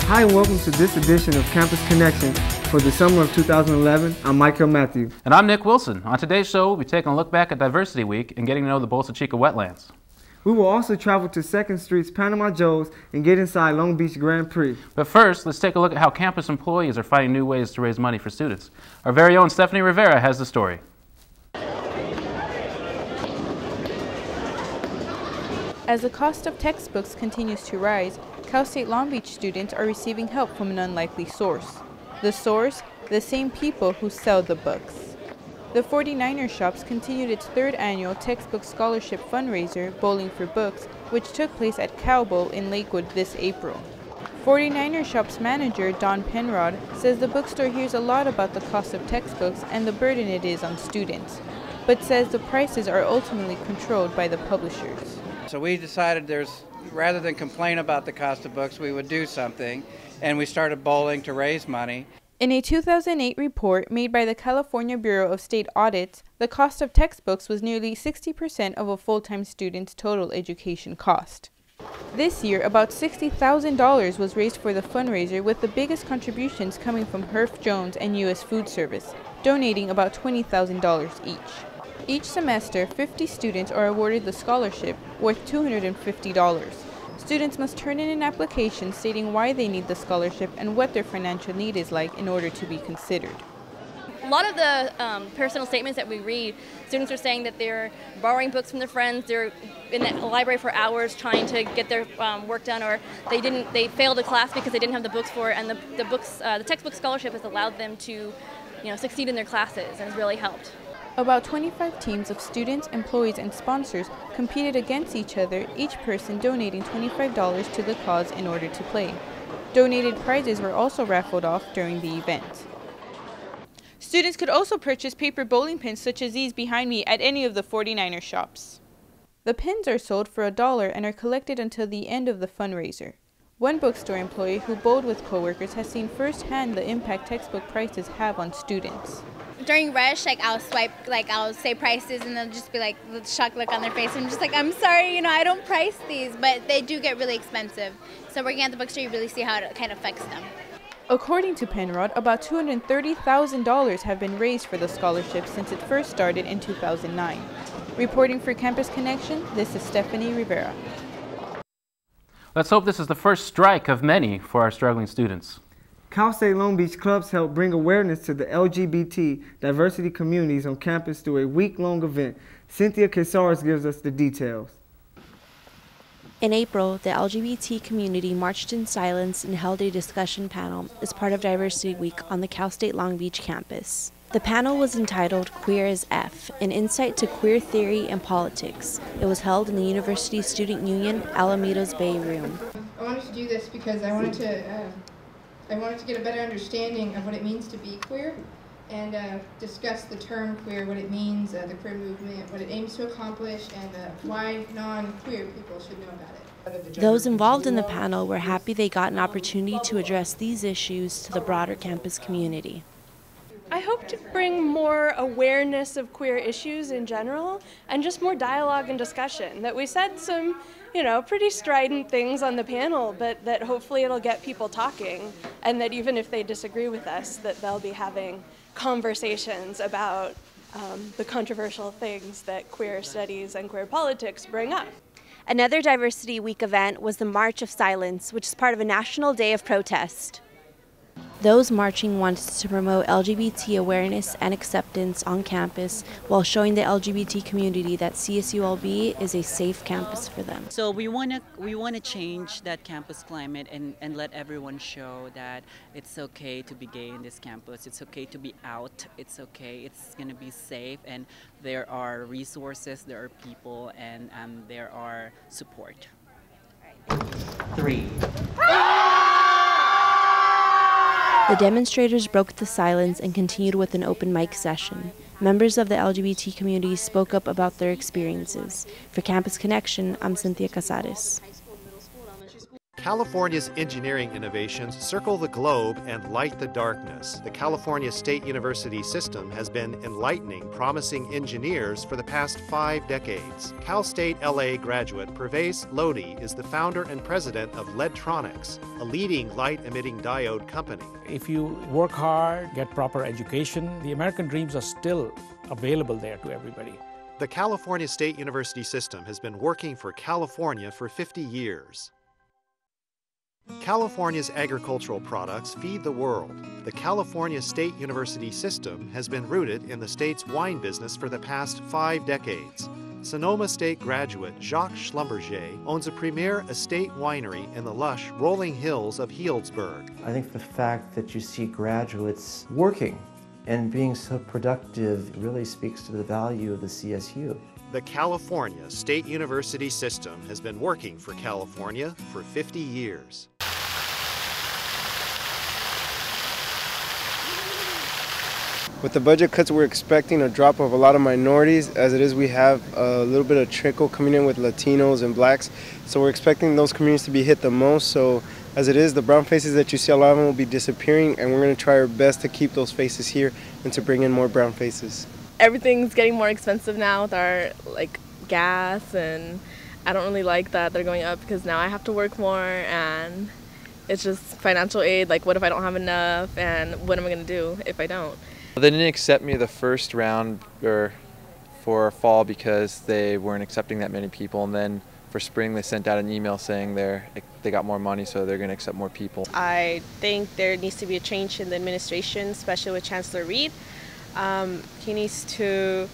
Hi and welcome to this edition of Campus Connection for the summer of 2011. I'm Michael Matthew. And I'm Nick Wilson. On today's show, we'll be taking a look back at Diversity Week and getting to know the Bolsa Chica wetlands. We will also travel to 2nd Street's Panama Joe's and get inside Long Beach Grand Prix. But first, let's take a look at how campus employees are finding new ways to raise money for students. Our very own Stephanie Rivera has the story. As the cost of textbooks continues to rise, Cal State Long Beach students are receiving help from an unlikely source. The source? The same people who sell the books. The 49er Shops continued its 3rd annual textbook scholarship fundraiser, Bowling for Books, which took place at Cal Bowl in Lakewood this April. 49er Shops manager Don Penrod says the bookstore hears a lot about the cost of textbooks and the burden it is on students, but says the prices are ultimately controlled by the publishers. So we decided rather than complain about the cost of books, we would do something, and we started bowling to raise money. In a 2008 report made by the California Bureau of State Audits, the cost of textbooks was nearly 60% of a full-time student's total education cost. This year, about $60,000 was raised for the fundraiser, with the biggest contributions coming from Herff Jones and U.S. Food Service, donating about $20,000 each. Each semester, 50 students are awarded the scholarship, worth $250. Students must turn in an application stating why they need the scholarship and what their financial need is like in order to be considered. A lot of the personal statements that we read, students are saying that they're borrowing books from their friends, they're in the library for hours trying to get their work done, or they failed a class because they didn't have the books for it, and the textbook scholarship has allowed them to, succeed in their classes and has really helped. About 25 teams of students, employees, and sponsors competed against each other, each person donating $25 to the cause in order to play. Donated prizes were also raffled off during the event. Students could also purchase paper bowling pins such as these behind me at any of the 49er Shops. The pins are sold for $1 and are collected until the end of the fundraiser. One bookstore employee who bowled with coworkers has seen firsthand the impact textbook prices have on students. During rush, I'll say prices, and they'll just be like the shocked look on their face. I'm just like, I'm sorry, I don't price these, but they do get really expensive. So working at the bookstore, you really see how it kind of affects them. According to Penrod, about $230,000 have been raised for the scholarship since it first started in 2009. Reporting for Campus Connection, this is Stephanie Rivera. Let's hope this is the first strike of many for our struggling students. Cal State Long Beach clubs help bring awareness to the LGBT diversity communities on campus through a week-long event. Cynthia Casares gives us the details. In April, the LGBT community marched in silence and held a discussion panel as part of Diversity Week on the Cal State Long Beach campus. The panel was entitled Queer as F, an insight to queer theory and politics. It was held in the University Student Union Alameda's Bay Room. I wanted to do this because I wanted to get a better understanding of what it means to be queer and discuss the term queer, what it means, the queer movement, what it aims to accomplish, and why non-queer people should know about it. Those involved in the panel were happy they got an opportunity to address these issues to the broader campus community. I hope to bring more awareness of queer issues in general and just more dialogue and discussion. That we said some, pretty strident things on the panel, but that hopefully it'll get people talking, and that even if they disagree with us, that they'll be having conversations about the controversial things that queer studies and queer politics bring up. Another Diversity Week event was the March of Silence, which is part of a national day of protest. Those marching wanted to promote LGBT awareness and acceptance on campus while showing the LGBT community that CSULB is a safe campus for them. So we want to change that campus climate and let everyone show that it's okay to be gay in this campus. It's okay to be out. It's okay. It's going to be safe, and there are resources, there are people, and there are support. 3. The demonstrators broke the silence and continued with an open mic session. Members of the LGBT community spoke up about their experiences. For Campus Connection, I'm Cynthia Casares. California's engineering innovations circle the globe and light the darkness. The California State University system has been enlightening promising engineers for the past 5 decades. Cal State LA graduate Pervez Lodi is the founder and president of Ledtronics, a leading light-emitting diode company. If you work hard, get proper education, the American dreams are still available there to everybody. The California State University system has been working for California for 50 years. California's agricultural products feed the world. The California State University system has been rooted in the state's wine business for the past 5 decades. Sonoma State graduate Jacques Schlumberger owns a premier estate winery in the lush rolling hills of Healdsburg. I think the fact that you see graduates working and being so productive really speaks to the value of the CSU. The California State University system has been working for California for 50 years. With the budget cuts, we're expecting a drop of a lot of minorities. As it is, we have a little bit of trickle coming in with Latinos and blacks. So we're expecting those communities to be hit the most. So as it is, the brown faces that you see, a lot of them will be disappearing, and we're going to try our best to keep those faces here and to bring in more brown faces. Everything's getting more expensive now with our gas, and I don't really like that they're going up because now I have to work more, and it's just financial aid. What if I don't have enough, and what am I going to do if I don't? They didn't accept me the first round for fall because they weren't accepting that many people, and then for spring they sent out an email saying they got more money, so they're going to accept more people. I think there needs to be a change in the administration, especially with Chancellor Reed. He needs to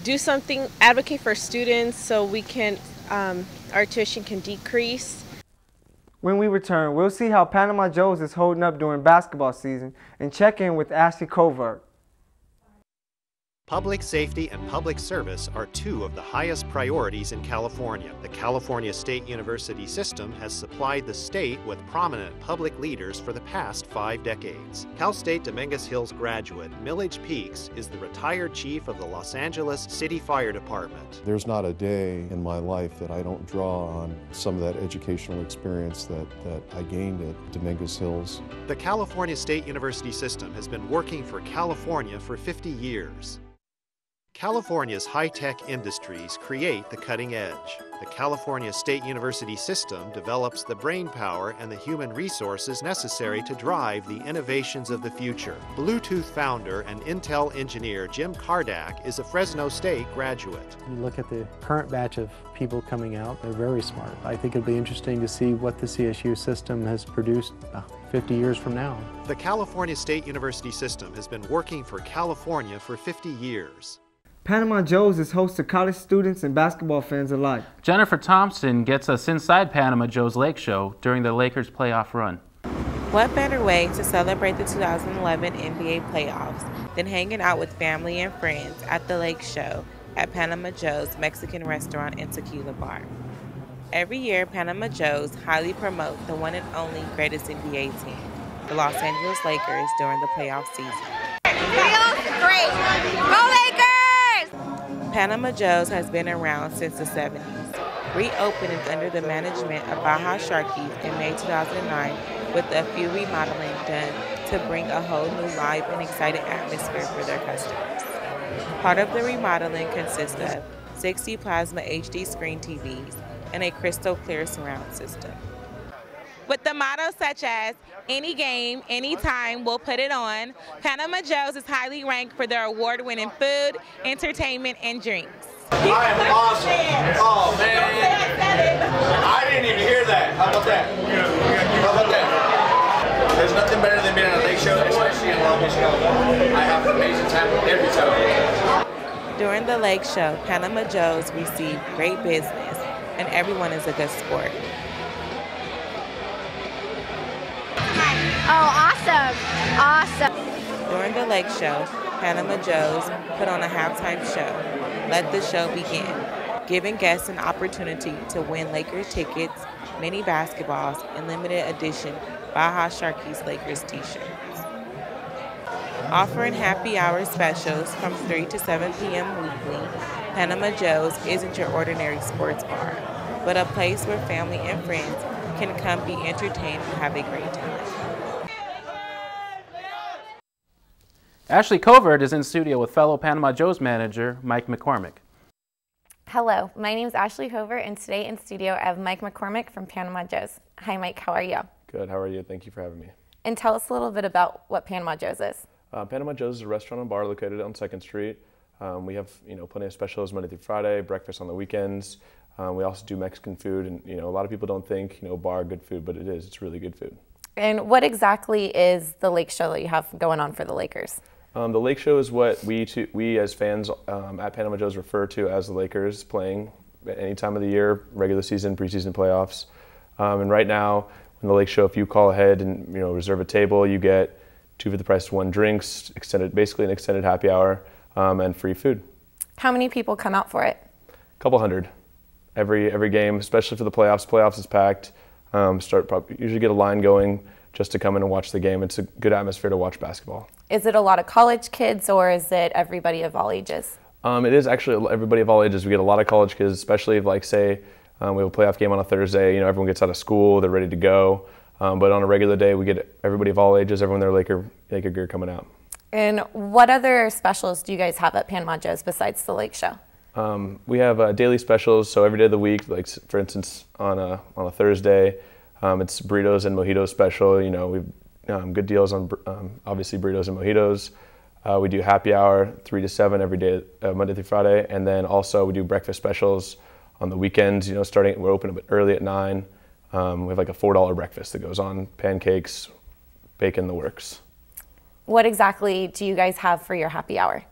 do something, advocate for students so we can, our tuition can decrease. When we return, we'll see how Panama Joe's is holding up during basketball season and check in with Ashley Covert. Public safety and public service are 2 of the highest priorities in California. The California State University system has supplied the state with prominent public leaders for the past 5 decades. Cal State Dominguez Hills graduate Millage Peaks is the retired chief of the Los Angeles City Fire Department. There's not a day in my life that I don't draw on some of that educational experience that I gained at Dominguez Hills. The California State University system has been working for California for 50 years. California's high-tech industries create the cutting edge. The California State University system develops the brainpower and the human resources necessary to drive the innovations of the future. Bluetooth founder and Intel engineer Jim Kardak is a Fresno State graduate. You look at the current batch of people coming out, they're very smart. I think it'll be interesting to see what the CSU system has produced 50 years from now. The California State University system has been working for California for 50 years. Panama Joe's is host to college students and basketball fans alike. Jennifer Thompson gets us inside Panama Joe's Lake Show during the Lakers playoff run. What better way to celebrate the 2011 NBA playoffs than hanging out with family and friends at the Lake Show at Panama Joe's Mexican restaurant and tequila bar. Every year, Panama Joe's highly promote the one and only greatest NBA team, the Los Angeles Lakers, during the playoff season. Great! Go Lakers! Panama Joe's has been around since the 70s, reopening under the management of Baja Sharkies in May 2009 with a few remodeling done to bring a whole new live and exciting atmosphere for their customers. Part of the remodeling consists of 60 plasma HD screen TVs and a crystal clear surround system. With the mottos such as, any game, anytime, we'll put it on, Panama Joe's is highly ranked for their award-winning food, entertainment, and drinks. I am awesome. Oh, man. I didn't even hear that. How about that? How about that? There's nothing better than being on a lake show, especially in Long Beach, California. I have an amazing time every time. During the lake show, Panama Joe's received great business, and everyone is a good sport. Oh, awesome. Awesome. During the Lake Show, Panama Joe's put on a halftime show. Let the show begin, giving guests an opportunity to win Lakers tickets, mini basketballs, and limited edition Baja Sharkies Lakers t-shirts. Offering happy hour specials from 3 to 7 p.m. weekly, Panama Joe's isn't your ordinary sports bar, but a place where family and friends can come be entertained and have a great time. Ashley Covert is in studio with fellow Panama Joe's manager, Mike McCormick. Hello, my name is Ashley Covert, and today in studio I have Mike McCormick from Panama Joe's. Hi Mike, how are you? Good, how are you? Thank you for having me. And tell us a little bit about what Panama Joe's is. Panama Joe's is a restaurant and bar located on 2nd Street. We have plenty of specials Monday through Friday, breakfast on the weekends. We also do Mexican food, and a lot of people don't think bar good food, but it is. It's really good food. And what exactly is the Lake Show that you have going on for the Lakers? The Lake Show is what we as fans at Panama Joe's refer to as the Lakers playing at any time of the year, regular season, preseason playoffs. And right now, in the Lake Show, if you call ahead and reserve a table, you get 2 for the price of 1 drinks, basically an extended happy hour, and free food. How many people come out for it? A couple hundred every game, especially for the playoffs. Playoffs is packed. Usually get a line going just to come in and watch the game. It's a good atmosphere to watch basketball. Is it a lot of college kids, or is it everybody of all ages? It is actually everybody of all ages. We get a lot of college kids, especially if, say, we have a playoff game on a Thursday. Everyone gets out of school, they're ready to go. But on a regular day, we get everybody of all ages, everyone in their Laker gear coming out. And what other specials do you guys have at Panama Joe's besides the Lake Show? We have daily specials, so every day of the week, like for instance on a Thursday, it's burritos and mojitos special. We've good deals on obviously burritos and mojitos. We do happy hour 3 to 7 every day, Monday through Friday, and then also we do breakfast specials on the weekends. We're open a bit early at 9. We have like a $4 breakfast that goes on, pancakes, bacon, the works. What exactly do you guys have for your happy hour?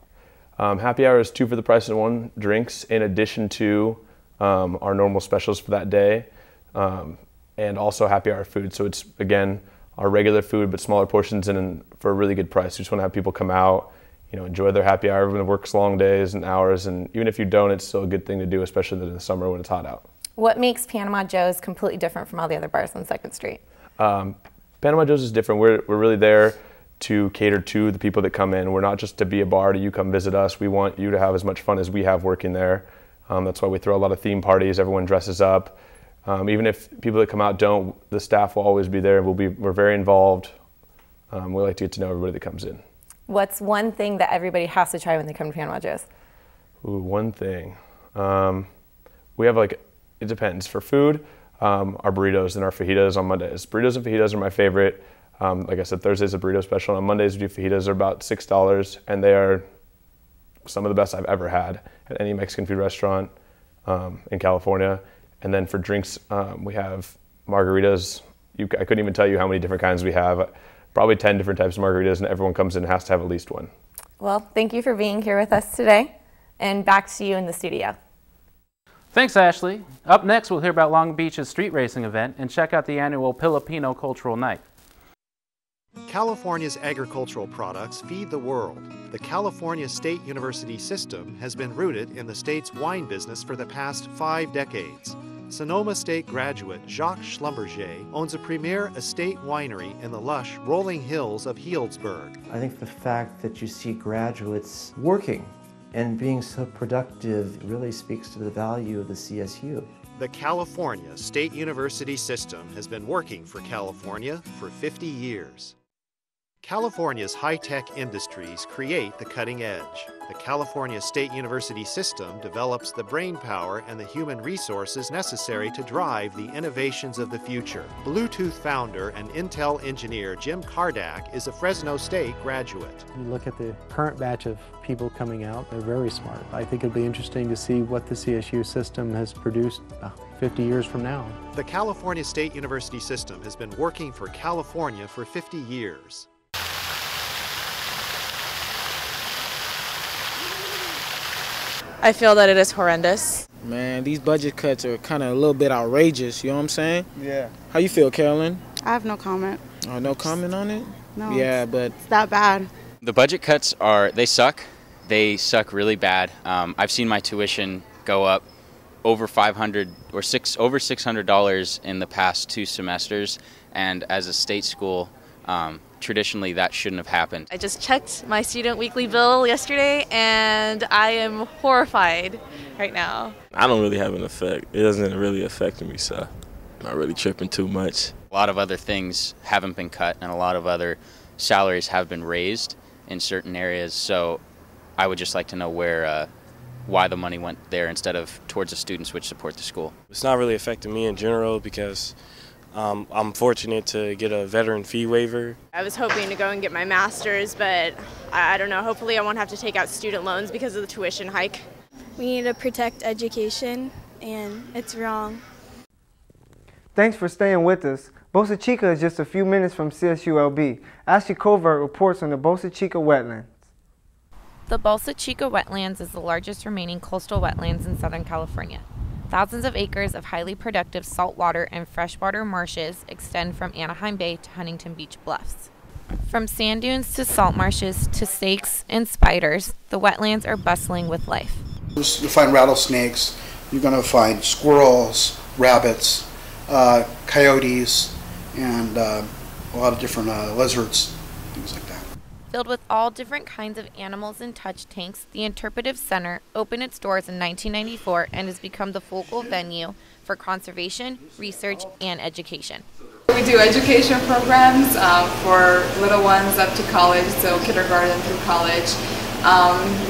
Happy hour is 2 for the price of 1 drinks, in addition to our normal specials for that day, and also happy hour food. So it's, again, our regular food, but smaller portions and for a really good price. We just want to have people come out, enjoy their happy hour. Everyone works long days and hours, and even if you don't, it's still a good thing to do, especially in the summer when it's hot out. What makes Panama Joe's completely different from all the other bars on 2nd Street? Panama Joe's is different. We're really there to cater to the people that come in. We're not just to be a bar to you come visit us. We want you to have as much fun as we have working there. That's why we throw a lot of theme parties. Everyone dresses up. Even if people that come out don't, the staff will always be there. We're very involved. We like to get to know everybody that comes in. What's one thing that everybody has to try when they come to Panama Joe's? Ooh, one thing. We have it depends. For food, our burritos and our fajitas on Mondays. Burritos and fajitas are my favorite. Like I said, Thursday's a burrito special. On Mondays, we do fajitas. They're about $6, and they are some of the best I've ever had at any Mexican food restaurant in California. And then for drinks, we have margaritas. I couldn't even tell you how many different kinds we have. Probably 10 different types of margaritas, and everyone comes in and has to have at least one. Well, thank you for being here with us today, and back to you in the studio. Thanks, Ashley. Up next, we'll hear about Long Beach's street racing event and check out the annual Filipino Cultural Night. California's agricultural products feed the world. The California State University system has been rooted in the state's wine business for the past 5 decades. Sonoma State graduate Jacques Schlumberger owns a premier estate winery in the lush rolling hills of Healdsburg. I think the fact that you see graduates working and being so productive really speaks to the value of the CSU. The California State University system has been working for California for 50 years. California's high-tech industries create the cutting edge. The California State University system develops the brain power and the human resources necessary to drive the innovations of the future. Bluetooth founder and Intel engineer Jim Kardak is a Fresno State graduate. You look at the current batch of people coming out, they're very smart. I think it'll be interesting to see what the CSU system has produced 50 years from now. The California State University system has been working for California for 50 years. I feel that it is horrendous. Man, these budget cuts are kind of a little bit outrageous, you know what I'm saying? Yeah. How you feel, Carolyn? I have no comment. Oh, no comment on it? No. Yeah, but it's that bad. The budget cuts they suck. They suck really bad. I've seen my tuition go up over $500 or over $600 in the past 2 semesters, and as a state school, traditionally that shouldn't have happened. I just checked my student weekly bill yesterday and I am horrified right now. I don't really have an effect. It doesn't really affect me, so not really tripping too much. A lot of other things haven't been cut, and a lot of other salaries have been raised in certain areas. So I would just like to know why the money went there instead of towards the students which support the school. It's not really affecting me in general because I'm fortunate to get a veteran fee waiver. I was hoping to go and get my master's, but I don't know. Hopefully I won't have to take out student loans because of the tuition hike. We need to protect education, and it's wrong. Thanks for staying with us. Boca Chica is just a few minutes from CSULB. Ashley Covert reports on the Boca Chica wetlands. The Boca Chica wetlands is the largest remaining coastal wetlands in Southern California. Thousands of acres of highly productive saltwater and freshwater marshes extend from Anaheim Bay to Huntington Beach Bluffs. From sand dunes to salt marshes to snakes and spiders, the wetlands are bustling with life. You'll find rattlesnakes, you're going to find squirrels, rabbits, coyotes, and a lot of different lizards, things like that. Filled with all different kinds of animals and touch tanks, the Interpretive Center opened its doors in 1994 and has become the focal venue for conservation, research, and education. We do education programs for little ones up to college, so kindergarten through college.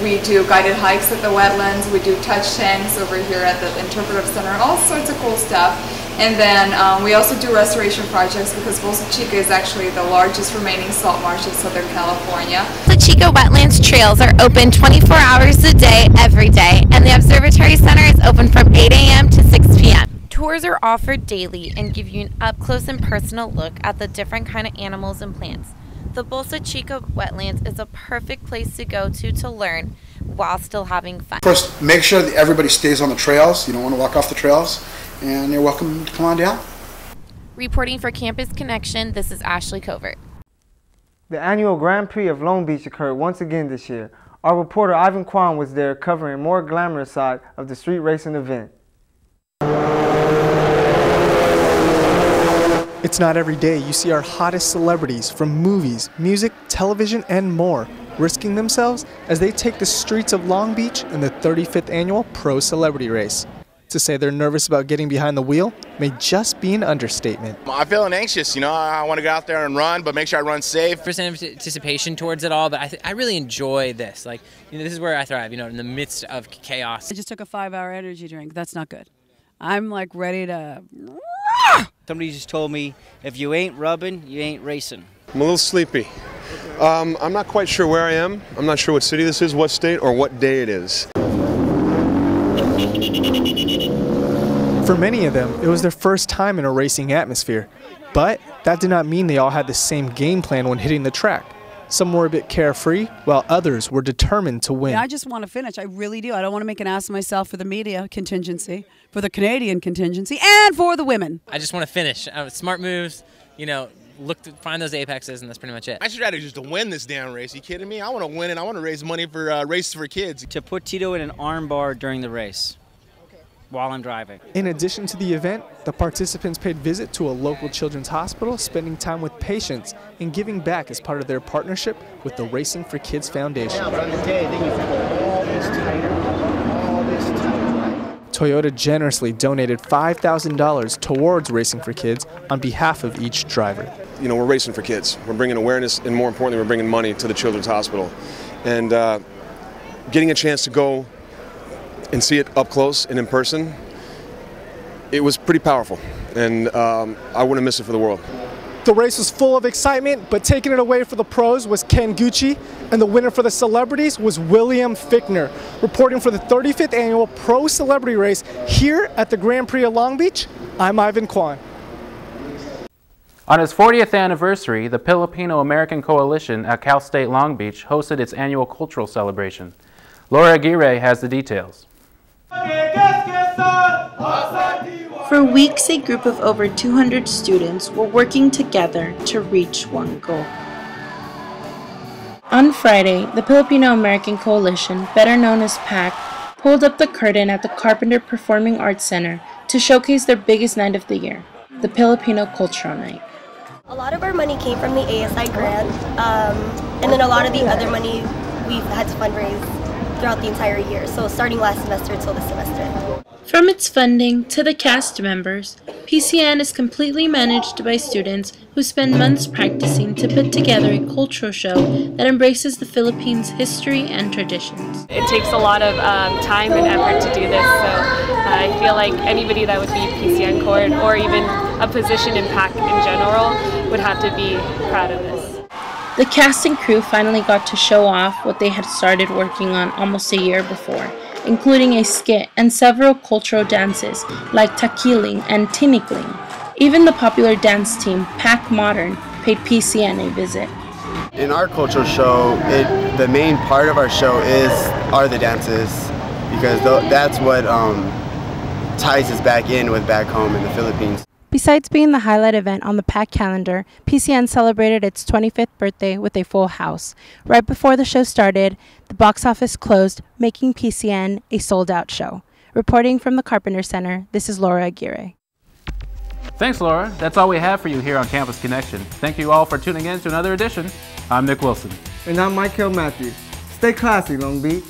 We do guided hikes at the wetlands, we do touch tanks over here at the Interpretive Center, all sorts of cool stuff. And then we also do restoration projects because Boca Chica is actually the largest remaining salt marsh in Southern California. The Chica Wetlands trails are open 24 hours a day, every day, and the Observatory Center is open from 8 a.m. to 6 p.m. Tours are offered daily and give you an up-close and personal look at the different kind of animals and plants. The Boca Chica Wetlands is a perfect place to go to learn while still having fun. First, make sure that everybody stays on the trails. You don't want to walk off the trails, and you're welcome to come on down. Reporting for Campus Connection, this is Ashley Covert. The annual Grand Prix of Long Beach occurred once again this year. Our reporter Ivan Kwan was there covering a more glamorous side of the street racing event. It's not every day you see our hottest celebrities from movies, music, television, and more risking themselves as they take the streets of Long Beach in the 35th annual Pro Celebrity Race. To say they're nervous about getting behind the wheel may just be an understatement. I'm feeling anxious, I want to get out there and run, but make sure I run safe. Percent anticipation towards it all, but I really enjoy this. This is where I thrive, in the midst of chaos. I just took a 5-hour energy drink. That's not good. I'm ready to... Somebody just told me, if you ain't rubbing, you ain't racing. I'm a little sleepy. I'm not quite sure where I am. I'm not sure what city this is, what state, or what day it is. For many of them, it was their first time in a racing atmosphere. But that did not mean they all had the same game plan when hitting the track. Some were a bit carefree, while others were determined to win. I just want to finish. I really do. I don't want to make an ass of myself for the media contingency, for the Canadian contingency, and for the women. I just want to finish. Smart moves, look to find those apexes, and that's pretty much it. My strategy is to win this damn race. Are you kidding me? I want to win it. I want to raise money for Races for Kids. To put Tito in an arm bar during the race while I'm driving. In addition to the event, the participants paid visit to a local children's hospital, spending time with patients and giving back as part of their partnership with the Racing for Kids Foundation. Toyota generously donated $5,000 towards Racing for Kids on behalf of each driver. We're racing for kids. We're bringing awareness, and more importantly, we're bringing money to the Children's Hospital. And getting a chance to go and see it up close and in person, it was pretty powerful, and I wouldn't miss it for the world. The race was full of excitement, but taking it away for the pros was Ken Gucci, and the winner for the celebrities was William Fichtner. Reporting for the 35th annual Pro Celebrity Race here at the Grand Prix of Long Beach, I'm Ivan Kwan. On its 40th anniversary, the Filipino American Coalition at Cal State Long Beach hosted its annual cultural celebration. Laura Aguirre has the details. For weeks, a group of over 200 students were working together to reach one goal. On Friday, the Filipino American Coalition, better known as PAC, pulled up the curtain at the Carpenter Performing Arts Center to showcase their biggest night of the year, the Filipino Cultural Night. A lot of our money came from the ASI grant, and then a lot of the other money we've had to fundraise throughout the entire year, so starting last semester until this semester. From its funding to the cast members, PCN is completely managed by students who spend months practicing to put together a cultural show that embraces the Philippines' history and traditions. It takes a lot of time and effort to do this, so I feel like anybody that would be PCN Court or even a position in PAC in general would have to be proud of this. The cast and crew finally got to show off what they had started working on almost a year before, including a skit and several cultural dances like takiling and tinikling. Even the popular dance team PAC Modern paid PCN a visit. In our cultural show, the main part of our show are the dances, because that's what ties us back in with back home in the Philippines. Besides being the highlight event on the PAC calendar, PCN celebrated its 25th birthday with a full house. Right before the show started, the box office closed, making PCN a sold-out show. Reporting from the Carpenter Center, this is Laura Aguirre. Thanks, Laura. That's all we have for you here on Campus Connection. Thank you all for tuning in to another edition. I'm Nick Wilson. And I'm Michael Matthews. Stay classy, Long Beach.